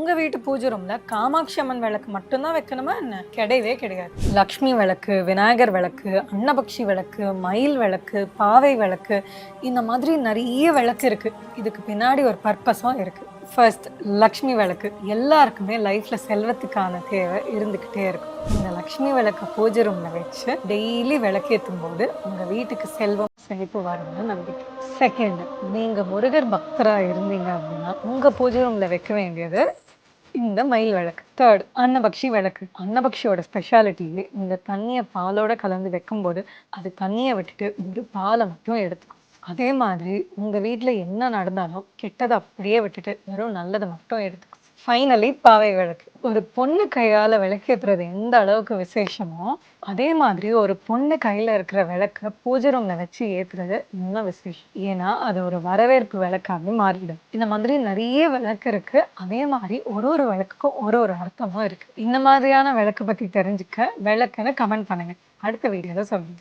உங்க வீட்டு பூஜை ரூம்ல காமாட்சி அம்மன் விளக்கு மட்டும்தான் வைக்கணுமா என்ன? கிடையவே கிடையாது. லக்ஷ்மி விளக்கு, விநாயகர் விளக்கு, அன்னபக்ஷி விளக்கு, மயில் விளக்கு, பாவை விளக்கு, இந்த மாதிரி நிறைய விளக்கு இருக்கு. இதுக்கு பின்னாடி ஒரு பர்பஸும் இருக்கு. ஃபர்ஸ்ட், லக்ஷ்மி விளக்கு. எல்லாருக்குமே லைஃப்ல செல்வத்துக்கான தேவை இருந்துகிட்டே இருக்கும். இந்த லக்ஷ்மி விளக்க பூஜை ரூம்ல வச்சு டெய்லி விளக்கேற்றும் போது உங்க வீட்டுக்கு செல்வம் செழிப்பு வரும்னு நம்பிக்கை. செகண்ட், நீங்க முருகர் பக்தரா இருந்தீங்க அப்படின்னா உங்க பூஜை ரூம்ல வைக்க வேண்டியது இந்த மயில் விளக்கு. தேர்ட், அன்னபக்ஷி விளக்கு. அன்னபக்ஷியோட ஸ்பெஷாலிட்டி, இந்த தண்ணியை பாலோட கலந்து வைக்கும்போது அது தண்ணியை விட்டுட்டு ஒரு பாலை மட்டும் எடுத்துக்கும். அதே மாதிரி உங்க வீட்டுல என்ன நடந்தாலும் கெட்டதை அப்படியே விட்டுட்டு வெறும் நல்லதை மட்டும் எடுத்துக்கும். ஃபைனலி, பாவை விளக்கு. ஒரு பொண்ணு கையால விளக்கேற்றுறது எந்த அளவுக்கு விசேஷமோ அதே மாதிரி ஒரு பொண்ணு கையில இருக்கிற விளக்க பூஜை ரூம்ல வச்சு ஏத்துறது இன்னும் விசேஷம். ஏன்னா அது ஒரு வரவேற்பு விளக்காக மாறிடும். இந்த மாதிரி நிறைய விளக்கு இருக்கு. அதே மாதிரி ஒரு ஒரு விளக்குக்கும் ஒரு ஒரு அர்த்தமும் இருக்கு. இந்த மாதிரியான விளக்கு பத்தி தெரிஞ்சுக்க விளக்குன்னு கமெண்ட் பண்ணுங்க. அடுத்த வீடியோல சொல்லுங்க.